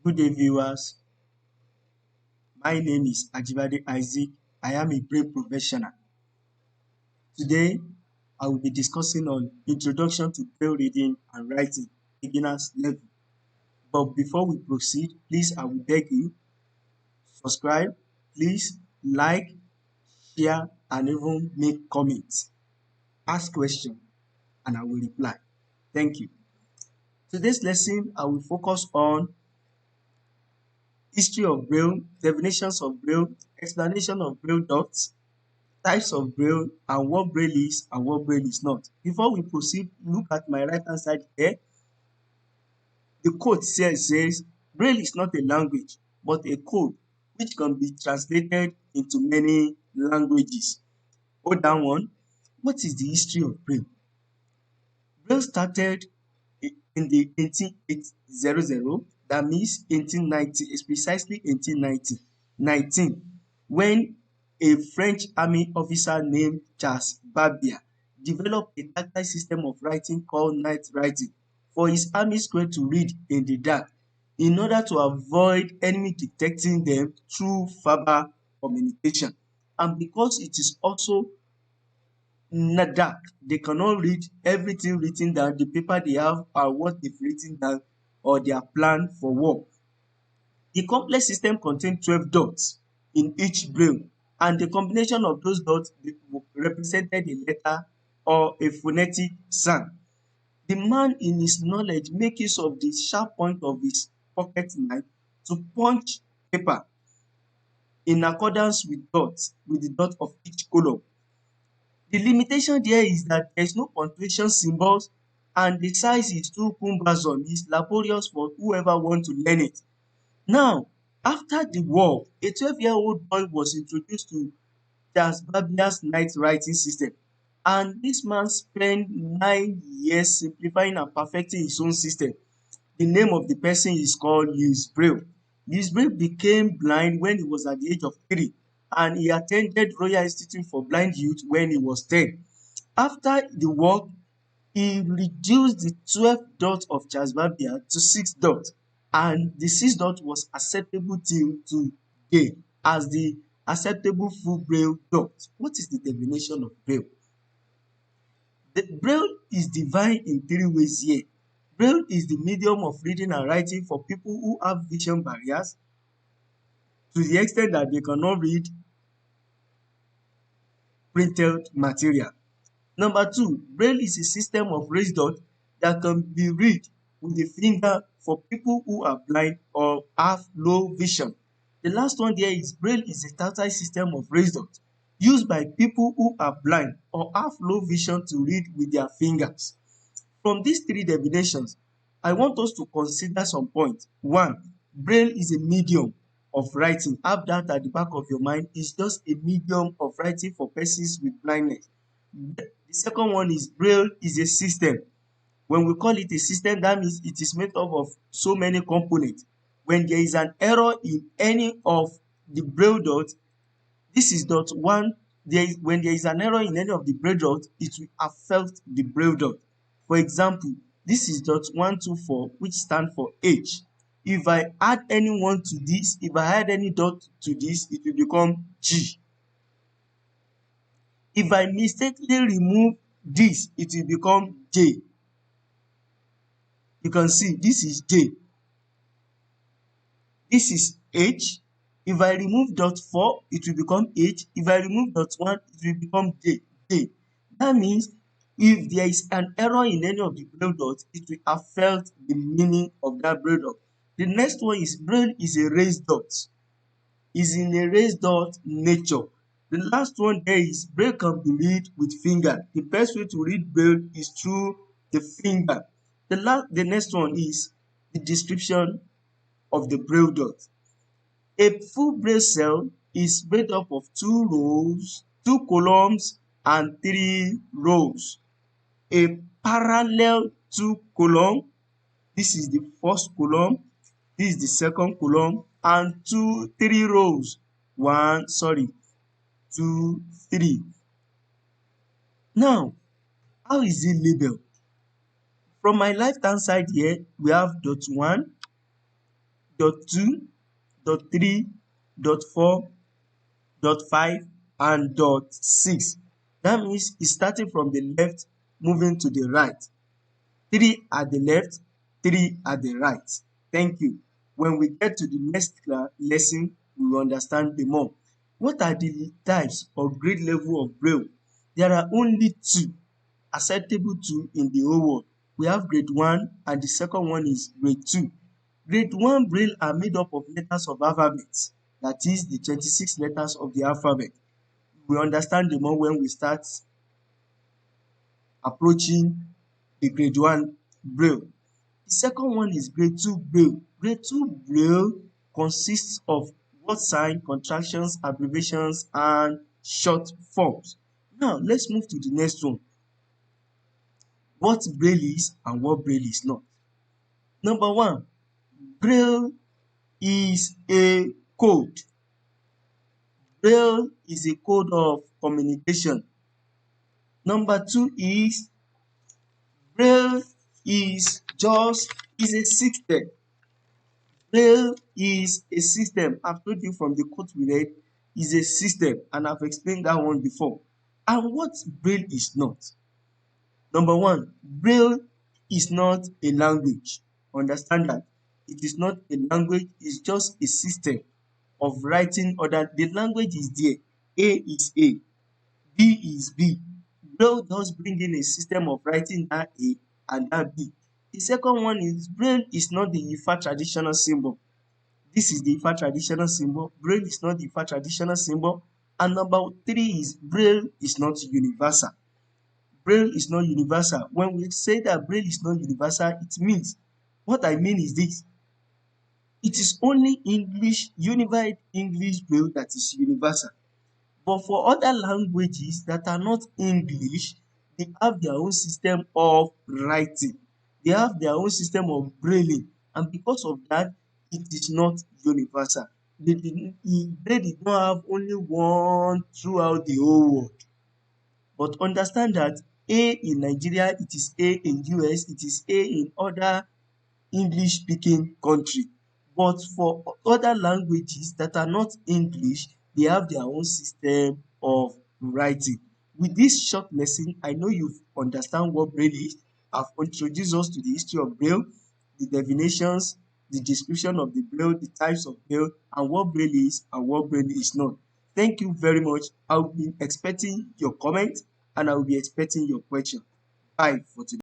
Good day, viewers. My name is Ajibade Isaac. I am a brain professional. Today, I will be discussing on introduction to braille reading and writing, beginners level. But before we proceed, please, I will beg you, subscribe, please like, share, and even make comments. Ask questions, and I will reply. Thank you. Today's lesson, I will focus on history of braille, definitions of braille, explanation of braille dots, types of braille, and what braille is and what braille is not. Before we proceed, look at my right hand side here. The quote says braille is not a language but a code which can be translated into many languages. Hold that one. What is the history of braille? Braille started in the 1800, that means 1890, it's precisely 1819, when a French army officer named Charles Babbage developed a tactile system of writing called night writing for his army squad to read in the dark in order to avoid enemy detecting them through verbal communication. And because it is also dark, they cannot read everything written down, the paper they have or what they've written down or their plan for work. The complex system contains 12 dots in each braille, and the combination of those dots represented a letter or a phonetic sound. The man in his knowledge make use of the sharp point of his pocket knife to punch paper in accordance with the dot of each column. The limitation there is that there is no punctuation symbols and the size is too cumbersome. It's laborious for whoever want to learn it. Now, after the war, a 12-year-old boy was introduced to Charles Babbage's night writing system, and this man spent 9 years simplifying and perfecting his own system. The name of the person is called Louis Braille. Louis Braille became blind when he was at the age of 3, and he attended Royal Institute for Blind Youth when he was 10. After the war, he reduced the 12 dots of Charles Babbage to 6 dots, and the 6 dots was acceptable till today as the acceptable full Braille dot. What is the definition of Braille? The Braille is divided in 3 ways here. Braille is the medium of reading and writing for people who have vision barriers to the extent that they cannot read printed material. Number 2, Braille is a system of raised dot that can be read with the finger for people who are blind or have low vision. The last one there is Braille is a tactile system of raised dot used by people who are blind or have low vision to read with their fingers. From these 3 definitions, I want us to consider some points. 1, Braille is a medium of writing. Have that at the back of your mind. It's just a medium of writing for persons with blindness. The second one is Braille is a system. When we call it a system, that means it is made up of so many components. When there is an error in any of the Braille dots, this is dot 1. When there is an error in any of the Braille dots, it will affect the Braille dot. For example, this is dot 124, which stands for H. If I add any one to this, if I add any dot to this, it will become G. If I mistakenly remove this, it will become J. You can see this is J. This is H. If I remove dot 4, it will become H. If I remove dot 1, it will become J. That means if there is an error in any of the Braille dots, it will affect the meaning of that Braille dot. The next one is Braille is a raised dot. Is in a raised dot nature. The last one there is Braille can be read with finger. The best way to read Braille is through the finger. The next one is the description of the Braille dot. A full Braille cell is made up of 2 rows, 2 columns, and 3 rows. A parallel 2 column, this is the first column, this is the second column, and 3 rows. 1, 2, 3. Now, how is it labeled? From my left hand side here, we have dot 1, .2, .3, .4, .5 and .6. That means it's starting from the left moving to the right. 3 at the left, 3 at the right. Thank you. When we get to the next lesson, we will understand the more. What are the types or grade level of Braille? There are only two, acceptable two in the whole world. We have grade 1 and the second one is grade 2. Grade 1 Braille are made up of letters of alphabet, that is the 26 letters of the alphabet. We understand the more when we start approaching the grade 1 Braille. The second one is grade 2 Braille. Grade 2 Braille consists of word sign, contractions, abbreviations and short forms. Now let's move to the next one. What Braille is and what Braille is not. Number 1, Braille is a code. Braille is a code of communication. Number 2 is Braille is a system. Braille is a system. I've told you from the quote we read, is a system, and I've explained that one before. And what Braille is not? Number 1, Braille is not a language. Understand that. It is not a language, it's just a system of writing order. The language is there. A is A, B is B. Braille does bring in a system of writing that A and that B. The second one is Braille is not the Ifa traditional symbol. This is the Ifa traditional symbol. Braille is not the Ifa traditional symbol. And number 3 is Braille is not universal. Braille is not universal. When we say that Braille is not universal, it means, what I mean is this: it is only English, unified English Braille that is universal. But for other languages that are not English, they have their own system of writing. They have their own system of brailing, and because of that, it is not universal. Braille did not have only one throughout the whole world. But understand that A in Nigeria, it is A in US, it is A in other English speaking country. But for other languages that are not English, they have their own system of writing. With this short lesson, I know you understand what Braille is. I've introduced us to the history of Braille, the definitions, the description of the Braille, the types of Braille, and what Braille is and what Braille is not. Thank you very much. I will be expecting your comment and I will be expecting your question. Bye for today.